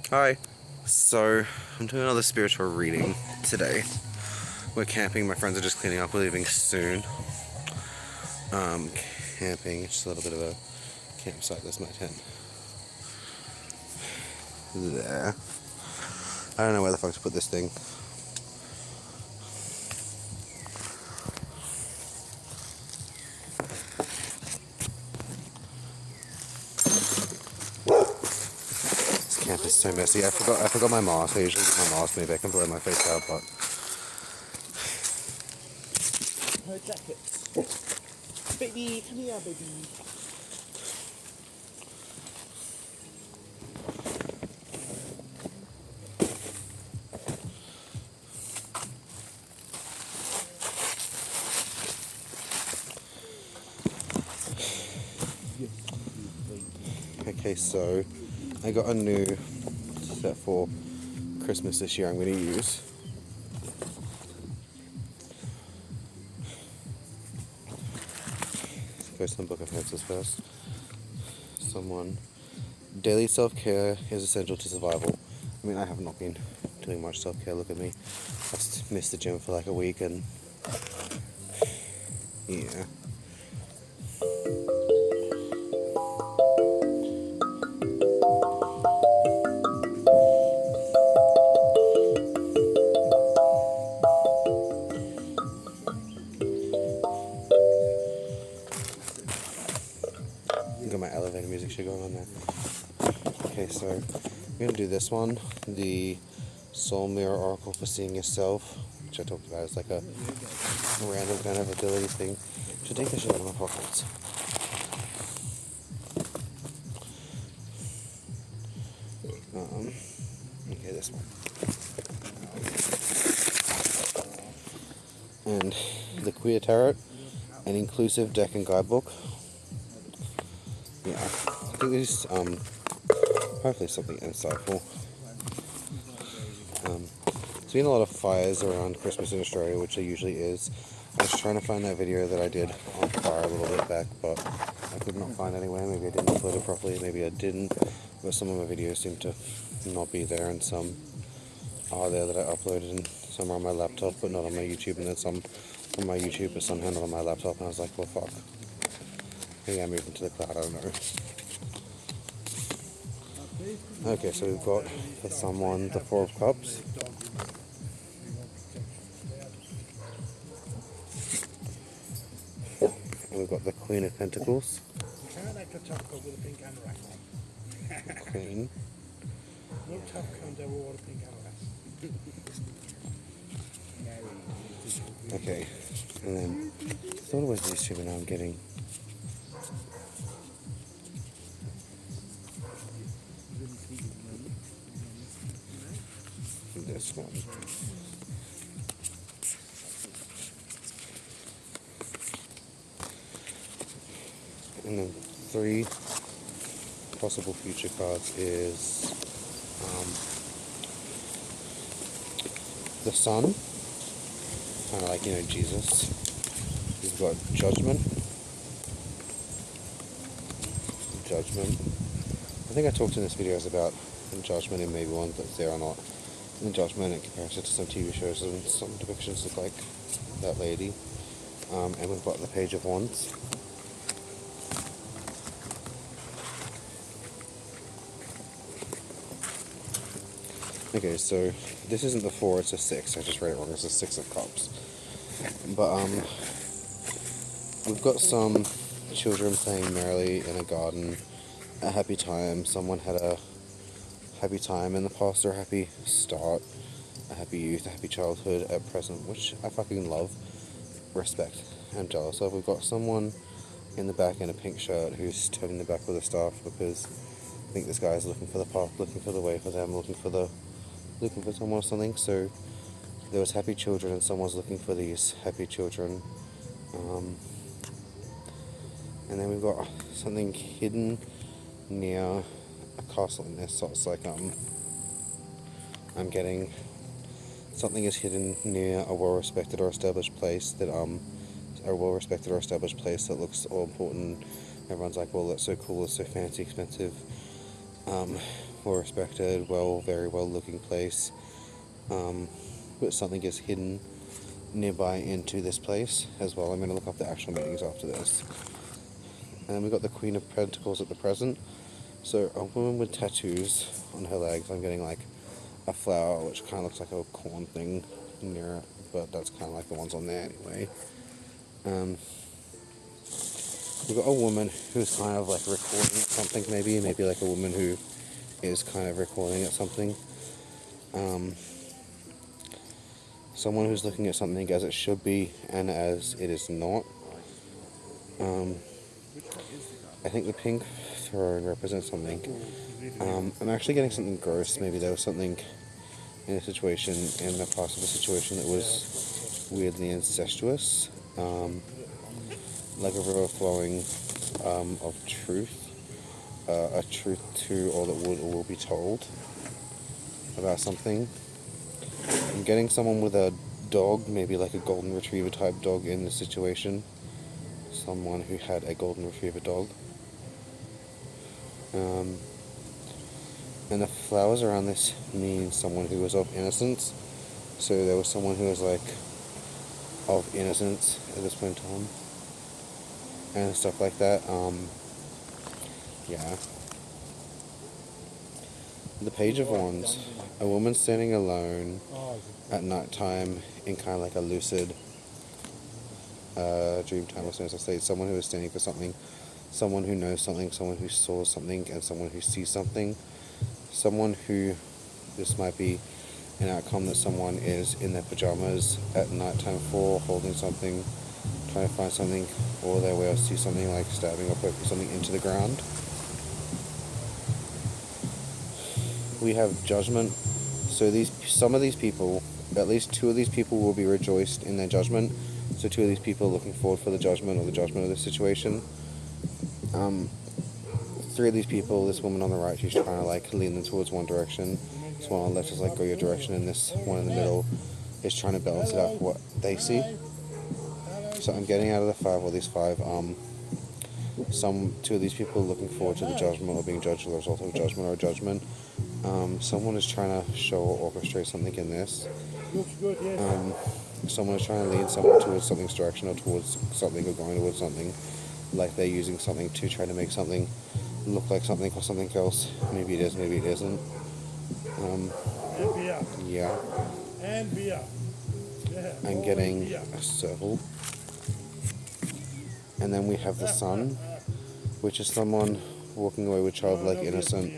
Hi. So, I'm doing another spiritual reading today. We're camping. My friends are just cleaning up. We're leaving soon. Um, Camping. Just a little bit of a campsite. There's my tent. There. I don't know where the fuck to put this thing. This camp is so messy. I forgot my mask. I usually get my mask. Maybe I can blur my face out, but Her jacket. Baby, come here, baby. okay. So, I got a new set for Christmas this year. I'm going to use. Let's go to some book of answers first. Someone. Daily self-care is essential to survival. I mean, I have not been doing much self-care. Look at me. I just missed the gym for like a week and yeah. Got my elevator music shit going on there. Okay, so I'm gonna do this one, the Soul Mirror Oracle for Seeing Yourself, which I talked about. It's like a random kind of ability thing. Should take this shit out of my pockets. Okay, this one. And the Queer Tarot, an inclusive deck and guidebook. Yeah, I think this hopefully something insightful. There's been a lot of fires around Christmas in Australia, which there usually is. I was trying to find that video that I did on fire a little bit back, but I could not find anywhere. Maybe I didn't upload it properly, maybe I didn't. But some of my videos seem to not be there, and some are there that I uploaded, and some are on my laptop, but not on my YouTube, and then some on my YouTube, but somehow not on my laptop, and I was like, well, fuck. Maybe I moved into the cloud, I don't know. Okay, so we've got for someone the Four of Cups. And we've got the Queen of Pentacles. with a pink anorak. Queen. No tough count ever wore a pink anorak. Okay, and then I thought it was these two, but now I'm getting this one. And then three possible future cards is the Sun, kind of like, you know, Jesus. We've got Judgment. I think I talked in this videos about Judgment and maybe one that's there or not. And Judgment in comparison to some TV shows and some depictions look like that lady. And we've got the Page of Wands. Okay, so this isn't the 4, it's a 6. I just read it wrong. It's a 6 of Cups. But we've got some children playing merrily in a garden, a happy time. Someone had a happy time in the past, or a happy start, a happy youth, a happy childhood at present, which I fucking love, respect, and jealous of. We've got someone in the back in a pink shirt who's turning the back with a staff because I think this guy's looking for the path, looking for the way for them, looking for someone or something. So there was happy children and someone's looking for these happy children. And then we've got something hidden near a castle in this, so it's like I'm getting something is hidden near a well-respected or established place that looks all important. Everyone's like, well, that's so cool, it's so fancy, expensive. well respected, very well looking place. But something is hidden nearby into this place as well. I'm going to look up the actual meanings after this. And we got the Queen of Pentacles at the present. So a woman with tattoos on her legs. I'm getting like a flower which kind of looks like a corn thing near it, but that's kind of like the ones on there anyway. We've got a woman who's kind of like recording at something, maybe like a woman who is kind of recording at something. Someone who's looking at something as it should be and as it is not. I think the pink throne represents something. I'm actually getting something gross. Maybe there was something in a situation, in the past of a situation that was weirdly incestuous. Like a river flowing of truth. A truth to all that would or will be told about something. I'm getting someone with a dog, maybe like a golden retriever type dog in the situation. Someone who had a golden retriever dog. And the flowers around this mean someone who was of innocence. So there was someone who was like of innocence at this point in time. And stuff like that. Yeah. The Page of Wands. A woman standing alone at night time in kind of like a lucid dream time, as soon as I say. Someone who is standing for something. Someone who knows something. Someone who saw something. And someone who sees something. Someone who, this might be an outcome that someone is in their pajamas at night time for, holding something, trying to find something, or they will see something like stabbing or poking something into the ground. We have Judgment. So some of these people, at least 2 of these people will be rejoiced in their judgment. So 2 of these people are looking forward for the judgment or the judgment of the situation. 3 of these people, this woman on the right, she's trying to like lean them towards one direction. This one on the left is like go your direction, and this one in the middle is trying to balance it out for what they see. So I'm getting out of the 5, or these 5, 2 of these people are looking forward to the judgment or being judged as a result of judgment or judgment. Someone is trying to show or orchestrate something in this. Someone is trying to lead someone towards something's direction or towards something or going towards something. Like they're using something to try to make something look like something or something else. Maybe it is, maybe it isn't. Yeah. I'm getting a circle. And then we have the Sun, which is someone walking away with childlike innocent,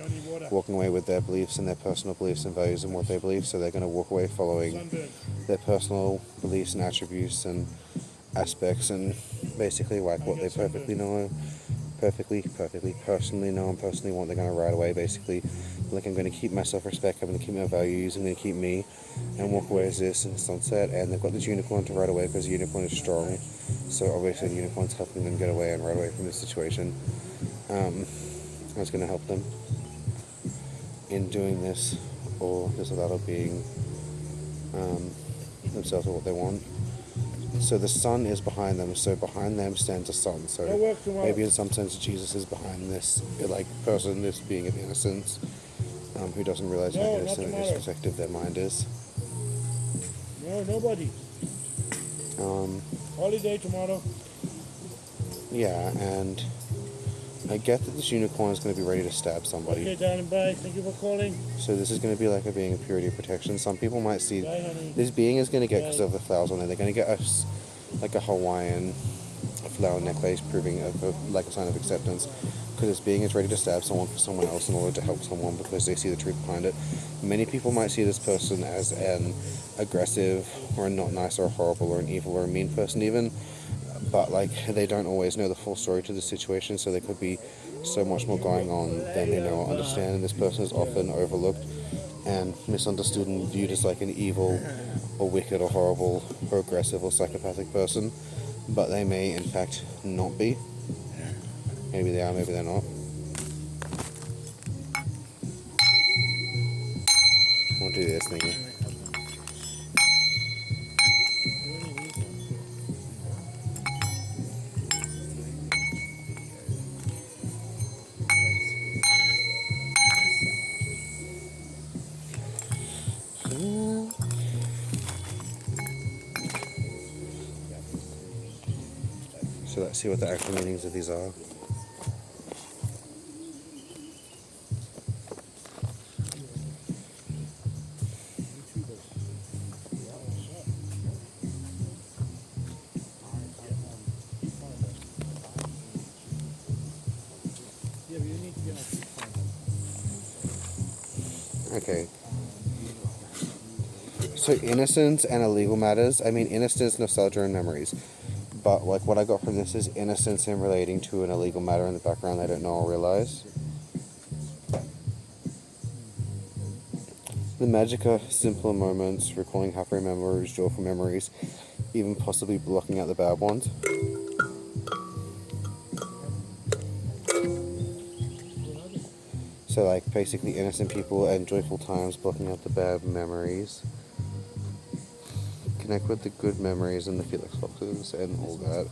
walking away with their beliefs and their personal beliefs and values and what they believe. So they're going to walk away following their personal beliefs and attributes and aspects, and basically like what they perfectly personally know and personally want. They're going to ride away basically like, I'm going to keep my self-respect, I'm going to keep my values, I'm going to keep me, and walk away as this in the sunset. And they've got this unicorn to ride away because the unicorn is strong, so obviously the unicorn's helping them get away and ride away from this situation. That's going to help them in doing this, or this or that, or being themselves or what they want. So the Sun is behind them, so behind them stands a sun. So maybe in some sense Jesus is behind this like person, this being of innocence, who doesn't realize how innocent and introspective their mind is. No, nobody. Holiday tomorrow. Yeah, and I get that this unicorn is going to be ready to stab somebody. Okay, darling, bye. Thank you for calling. So this is going to be like a being of purity and protection. Some people might see Bye, honey. this being is going to get, because of the flowers on there, they're going to get like a Hawaiian flower necklace proving like a sign of acceptance, because this being is ready to stab someone for someone else in order to help someone because they see the truth behind it. Many people might see this person as an aggressive or a not nice or a horrible or an evil or a mean person even, but like they don't always know the full story to the situation, so there could be so much more going on than they know or understand, and this person is often overlooked and misunderstood and viewed as like an evil or wicked or horrible or aggressive or psychopathic person, but they may in fact not be. Maybe they are, maybe they're not. I'll do this thing. So let's see what the actual meanings of these are. Yeah, but you need to get my feet finder. Okay. So innocence and illegal matters. I mean, innocence, nostalgia, and memories. But like what I got from this is innocence in relating to an illegal matter in the background they don't know or realize. The magic of simpler moments, recalling happy memories, joyful memories, even possibly blocking out the bad ones. So like basically innocent people and joyful times, blocking out the bad memories. Connect with the good memories and the Felix boxes and all that.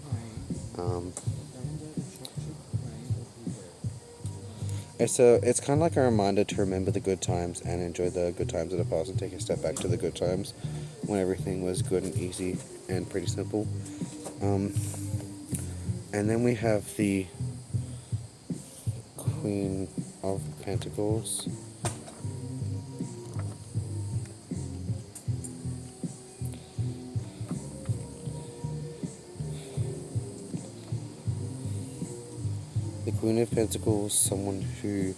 It's kind of like a reminder to remember the good times and enjoy the good times of the past and take a step back to the good times when everything was good and easy and pretty simple. And then we have the Queen of Pentacles. The Queen of Pentacles, someone who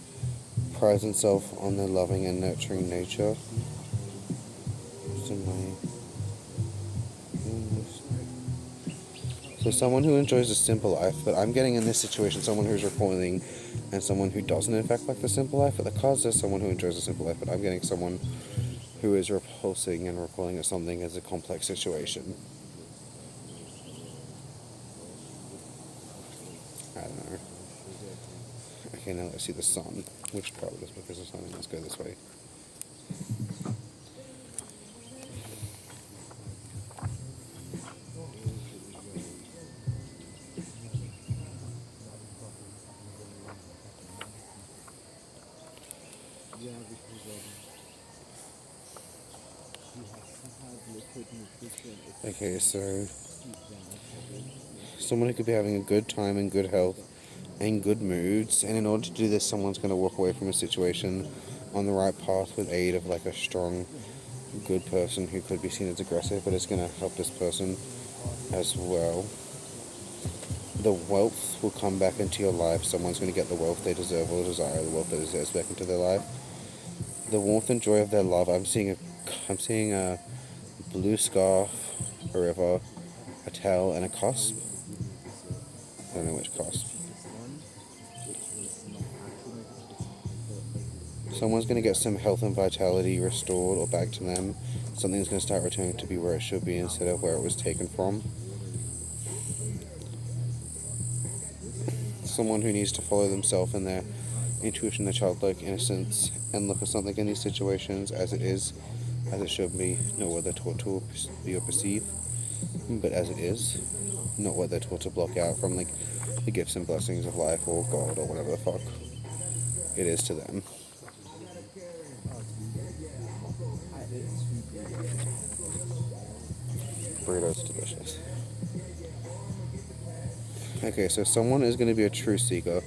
prides himself on their loving and nurturing nature. So someone who enjoys a simple life, but I'm getting in this situation someone who's recoiling and someone who doesn't in fact like the simple life. But the cards says someone who enjoys a simple life, but I'm getting someone who is repulsing and recoiling at something as a complex situation. I don't know. Okay, now let's see the sun, which part of this book is the sun? Let's go this way. Okay, so someone who could be having a good time and good health and good moods, and in order to do this, someone's going to walk away from a situation on the right path with aid of like a strong, good person who could be seen as aggressive, but it's going to help this person as well. The wealth will come back into your life. Someone's going to get the wealth they deserve or desire, the wealth they deserve back into their life. The warmth and joy of their love. I'm seeing a blue scarf, a river, a towel, and a cusp. I don't know which cusp. Someone's going to get some health and vitality restored or back to them. Something's going to start returning to be where it should be instead of where it was taken from. Someone who needs to follow themselves and their intuition, their childlike innocence, and look at something in these situations as it is, as it should be, not what they're taught to be or perceive, but as it is, not what they're taught to block out from like the gifts and blessings of life or God or whatever the fuck it is to them. Burritos delicious. Okay, so someone is going to be a truth seeker.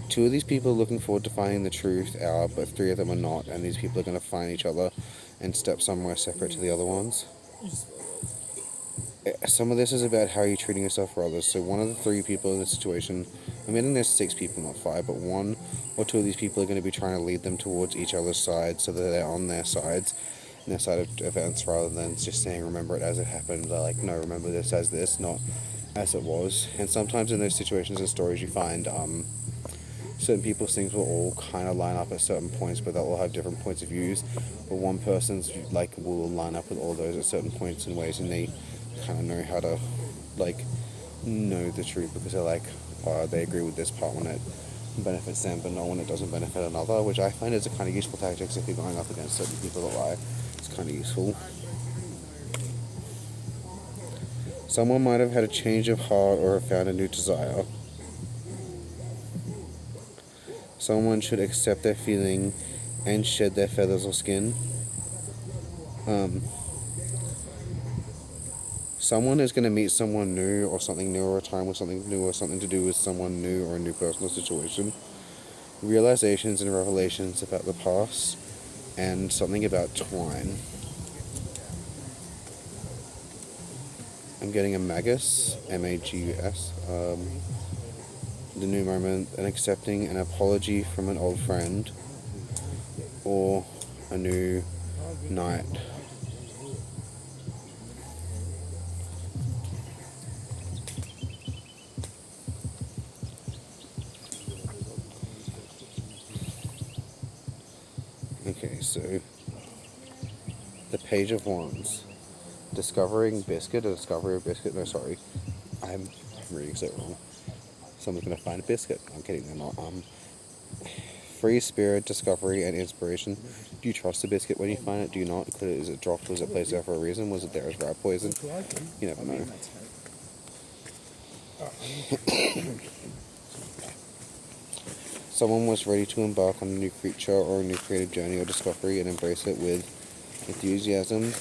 Two of these people are looking forward to finding the truth out, but three of them are not, and these people are going to find each other and step somewhere separate to the other ones. Some of this is about how you're treating yourself for others. So one of the three people in this situation, I'm getting there's 6 people, not 5, but 1 or 2 of these people are going to be trying to lead them towards each other's side so that they're on their sides, and their side of events, rather than just saying remember it as it happened. They're like, no, remember this as this, not as it was. And sometimes in those situations and stories you find certain people's things will all kind of line up at certain points, but they'll all have different points of views. But one person's like will line up with all those at certain points and ways, and they kind of know how to like know the truth because they're like they agree with this part when it benefits them, but not when it doesn't benefit another. Which I find is a kind of useful tactic if you're going up against certain people that lie. It's kind of useful. Someone might have had a change of heart or have found a new desire. Someone should accept their feeling and shed their feathers or skin. Someone is going to meet someone new or something new, or a time with something new or something to do with someone new or a new personal situation. Realizations and revelations about the past and something about twine. I'm getting a magus, M-A-G-U-S. The new moment, an accepting an apology from an old friend, or a new night. Okay, so the Page of Wands. Discovering biscuit, or discovery of biscuit. No, sorry, I'm reading it wrong. Someone's gonna find a biscuit. I'm kidding, they're not. Free spirit, discovery, and inspiration. Do you trust the biscuit when you find it? Do you not? Is it dropped? Was it placed there for a reason? Was it there as rat poison? You never know. Someone was ready to embark on a new creature or a new creative journey or discovery and embrace it with enthusiasm.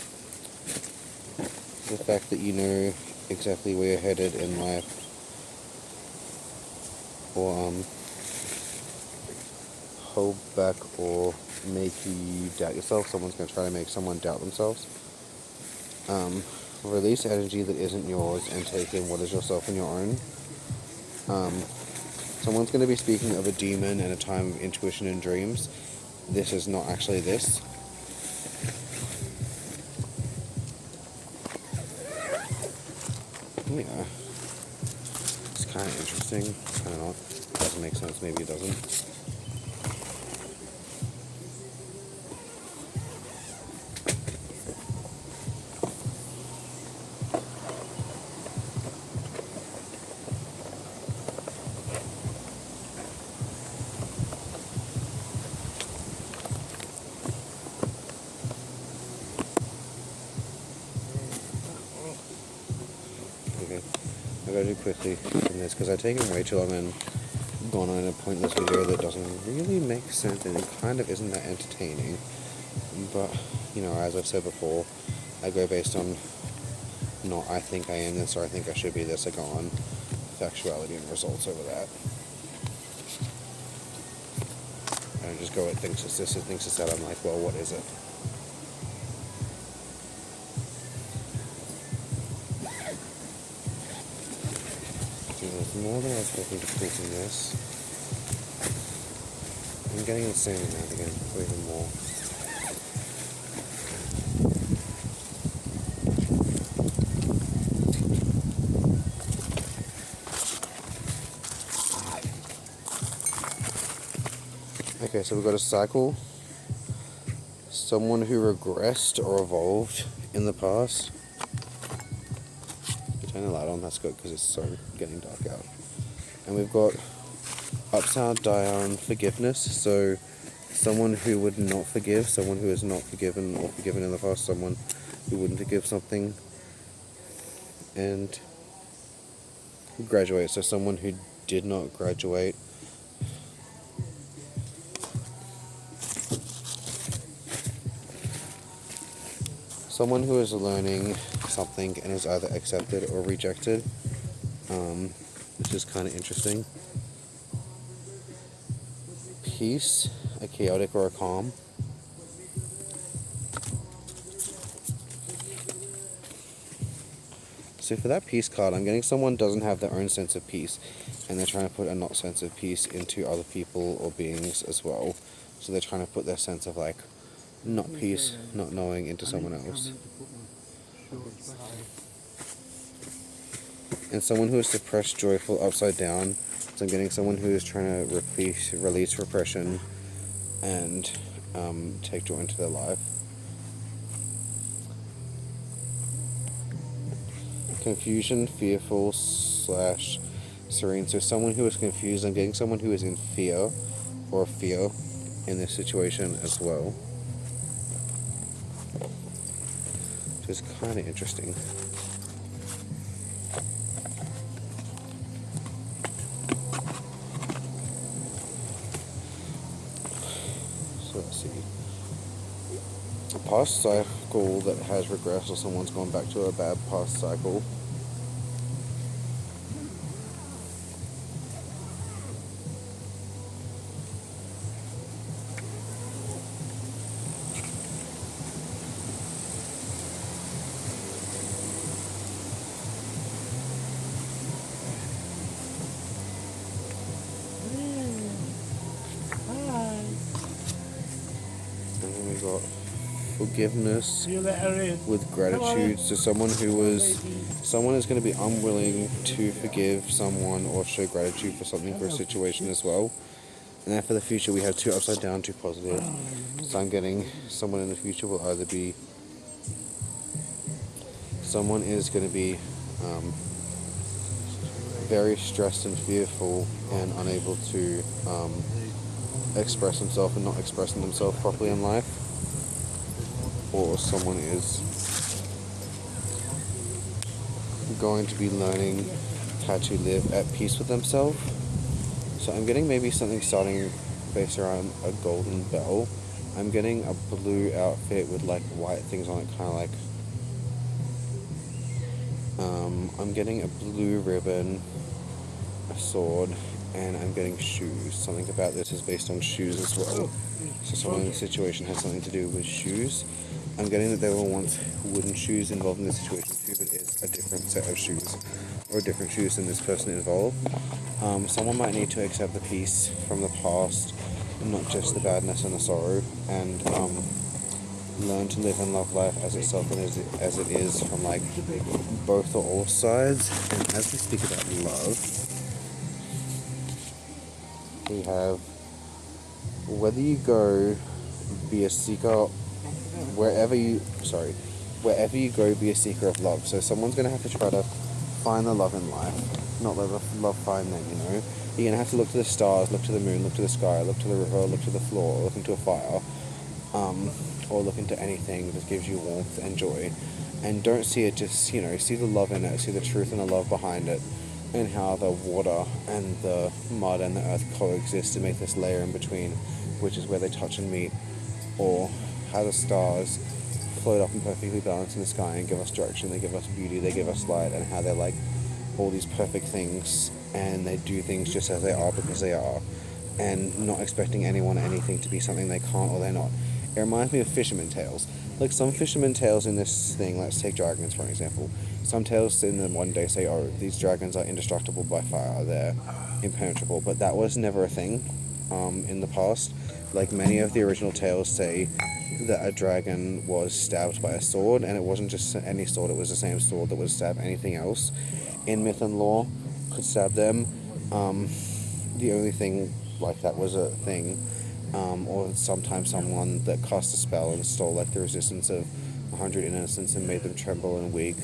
The fact that you know exactly where you're headed in life, or hold back or make you doubt yourself. Someone's going to try to make someone doubt themselves. Release energy that isn't yours and take in what is yourself and your own. Someone's going to be speaking of a demon and a time of intuition and dreams. This is not actually this. Yeah. It's kind of interesting. Kind of not. Doesn't make sense. Maybe it doesn't. I gotta do quickly from this because I've taken way too long and gone on a pointless video that doesn't really make sense and it kind of isn't that entertaining. But, you know, as I've said before, I go based on not I think I am this or I think I should be this. I go on factuality and results over that. I don't just go, it thinks it's this, it thinks it's that. I'm like, well, what is it? There's more than I was hoping to print in this. I'm getting the same amount again, or even more. Okay, so we've got a cycle. Someone who regressed or evolved in the past. Turn the light on, that's good because it's so getting dark out. And we've got upside down forgiveness, so someone who would not forgive, someone who is not forgiven or forgiven in the past, someone who wouldn't forgive something, and graduate, so someone who did not graduate. Someone who is learning something and is either accepted or rejected, which is kind of interesting. Peace, a chaotic or a calm. So for that peace card, I'm getting someone doesn't have their own sense of peace, and they're trying to put a not sense of peace into other people or beings as well. So they're trying to put their sense of like not peace, not knowing into someone else. And someone who is depressed, joyful, upside down. So I'm getting someone who is trying to release repression and take joy into their life. Confusion, fearful / serene. So someone who is confused. I'm getting someone who is in fear or fear in this situation as well. Which is kind of interesting. So let's see. a past cycle that has regressed, or someone's gone back to a bad past cycle. Hi. And then we got forgiveness See you later in. with gratitude. So someone is going to be unwilling to forgive someone or show gratitude for something, for a situation as well. And then for the future, we have two upside down, two positive. So I'm getting someone in the future will either be, someone is going to be very stressed and fearful and unable to express himself and not expressing themselves properly in life. Or someone is going to be learning how to live at peace with themselves. So I'm getting maybe something starting based around a golden bell. I'm getting a blue outfit with like white things on it, kind of like I'm getting a blue ribbon, a sword, and I'm getting shoes. Something about this is based on shoes as well. So someone in the situation has something to do with shoes. I'm getting that there were once wooden shoes involved in this situation too, but it's a different set of shoes, or different shoes than this person involved. Someone might need to accept the peace from the past, and not just the badness and the sorrow, and learn to live and love life as itself and as it is from like both or all sides. And as we speak about love, we have whether you go be a seeker wherever you go, be a seeker of love. So someone's going to have to try to find the love in life, not let the love find them, you know. You're going to have to look to the stars, look to the moon, look to the sky, look to the river, look to the floor, look into a fire, or look into anything that gives you warmth and joy. And don't see it just, you know, see the love in it, see the truth and the love behind it, and how the water and the mud and the earth coexist to make this layer in between, which is where they touch and meet, or how the stars float up and perfectly balanced in the sky and give us direction, they give us beauty, they give us light, and how they're like all these perfect things, and they do things just as they are because they are, and not expecting anyone or anything to be something they can't or they're not. It reminds me of fisherman tales. Like some fisherman tales in this thing, let's take dragons for an example. Some tales in the modern day say, oh, these dragons are indestructible by fire, they're impenetrable, but that was never a thing in the past. Like many of the original tales say that a dragon was stabbed by a sword, and it wasn't just any sword, it was the same sword that would stab anything else in myth and lore, could stab them. The only thing like that was a thing, or sometimes someone that cast a spell and stole like the resistance of 100 innocents and made them tremble and weak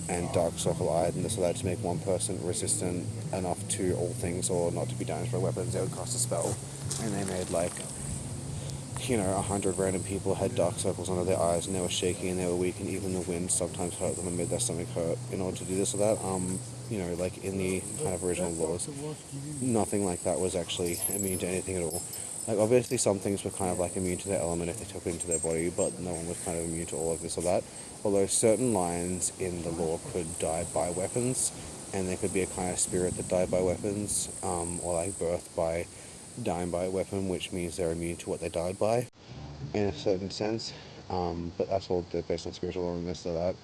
and dark circle eyed, and this allowed to make one person resistant enough to all things or not to be damaged by weapons. They would cast a spell, and they made like, you know, 100 random people had dark circles under their eyes, and they were shaky and they were weak, and even the wind sometimes hurt them and made their stomach hurt in order to do this or that. You know, like in the kind of original laws, nothing like that was actually immune to anything at all. Like obviously some things were kind of like immune to their element if they took it into their body, but no one was kind of immune to all of this or that. Although certain lions in the lore could die by weapons, and there could be a kind of spirit that died by weapons, or like birth by dying by a weapon, which means they're immune to what they died by, in a certain sense. But that's all based on spiritual lore and this or that.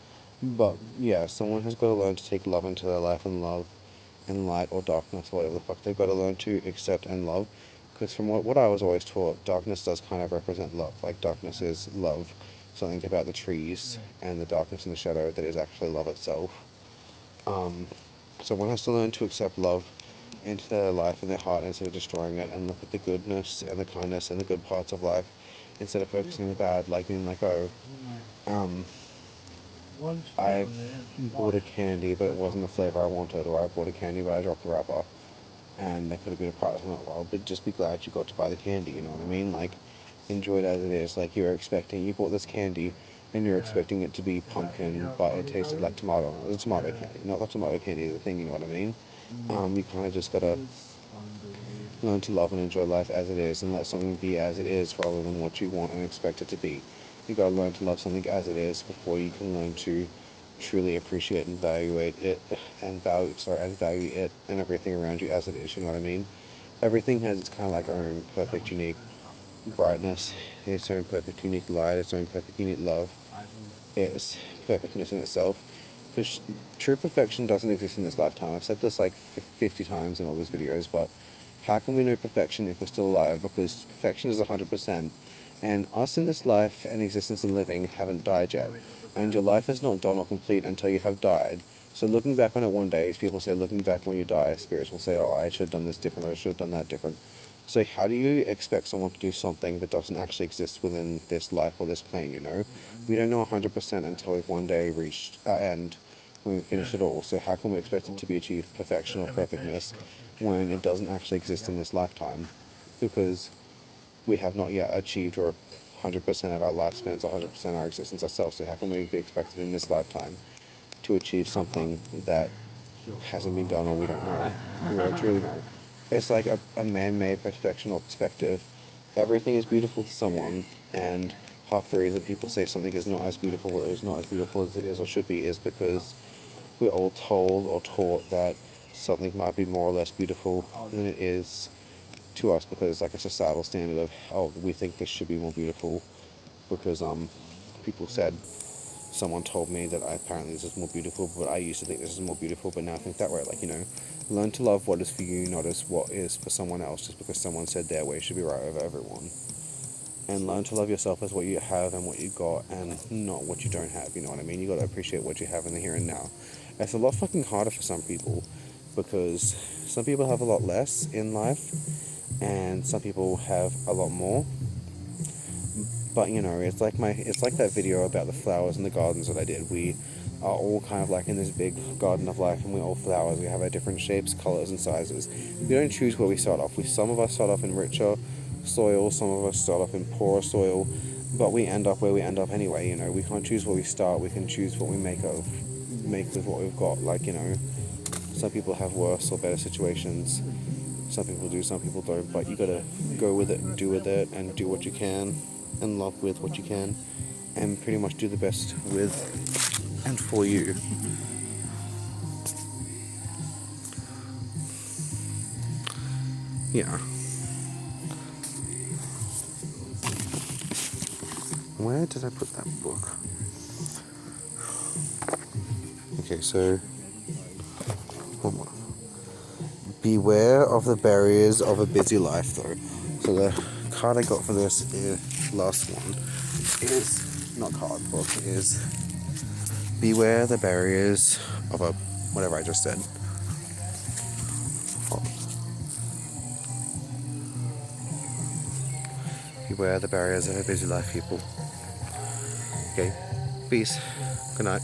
But yeah, someone has got to learn to take love into their life, and love and light or darkness, or whatever the fuck. They've got to learn to accept and love. Because from what I was always taught, darkness does kind of represent love. Like darkness is love. Something about the trees and the darkness and the shadow that is actually love itself. So one has to learn to accept love into their life and their heart instead of destroying it, and look at the goodness and the kindness and the good parts of life instead of focusing on the bad, like being like, oh, um, I bought a candy but it wasn't the flavor I wanted, or I bought a candy but I dropped the wrapper, and there could have been a prize on it. Well, but just be glad you got to buy the candy, you know what I mean? Like, enjoy it as it is. Like, you bought this candy and you're expecting it to be pumpkin, but it tasted like tomato. It was tomato candy, not the tomato candy, the thing, you know what I mean? You kind of just gotta learn to love and enjoy life as it is, and let something be as it is rather than what you want and expect it to be. You gotta learn to love something as it is before you can learn to truly appreciate and evaluate it and value it and everything around you as it is, you know what I mean? Everything has its kind of like own perfect unique brightness, its own perfect unique light, its own perfect unique love. It's perfectness in itself. Because true perfection doesn't exist in this lifetime. I've said this like 50 times in all these videos, but how can we know perfection if we're still alive? Because perfection is 100%. And us in this life and existence and living haven't died yet. And your life is not done or complete until you have died. So looking back on it one day, as people say, looking back when you die, spirits will say, oh, I should have done this different, or I should have done that different. So how do you expect someone to do something that doesn't actually exist within this life or this plane, you know? We don't know 100% until we've one day reached our end, when we finish it all. So how can we expect it to be achieved perfection or perfectness when it doesn't actually exist in this lifetime? Because we have not yet achieved or 100% of our lifespans, 100% of our existence ourselves. So how can we be expected in this lifetime to achieve something that hasn't been done or we don't know? We don't truly know. It's like a man-made perfection or perspective. Everything is beautiful to someone, and half the reason people say something is not as beautiful or is not as beautiful as it is or should be is because we're all told or taught that something might be more or less beautiful than it is to us, because it's like a societal standard of, oh, we think this should be more beautiful because people said, someone told me that apparently this is more beautiful, but I used to think this is more beautiful, but now I think that way. Like, you know, learn to love what is for you, not as what is for someone else, just because someone said their way should be right over everyone. And learn to love yourself as what you have and what you got, and not what you don't have, you know what I mean? You gotta appreciate what you have in the here and now. It's a lot fucking harder for some people, because some people have a lot less in life, and some people have a lot more. But you know, it's like that video about the flowers and the gardens that I did. We are all kind of like in this big garden of life, and we're all flowers. We have our different shapes, colors, and sizes. We don't choose where we start off. Some of us start off in richer soil, some of us start off in poorer soil, but we end up where we end up anyway. You know, we can't choose where we start. We can choose what we make with what we've got. Like, you know, some people have worse or better situations. Some people do, some people don't. But you gotta go with it and do with it and do what you can and love with what you can and pretty much do the best with and for you. Yeah. Where did I put that book? Okay, so beware of the barriers of a busy life, though. So the card I got for this last one is not card book, is beware the barriers of a whatever I just said. Oh. Beware the barriers of a busy life, people. Okay, peace. Good night.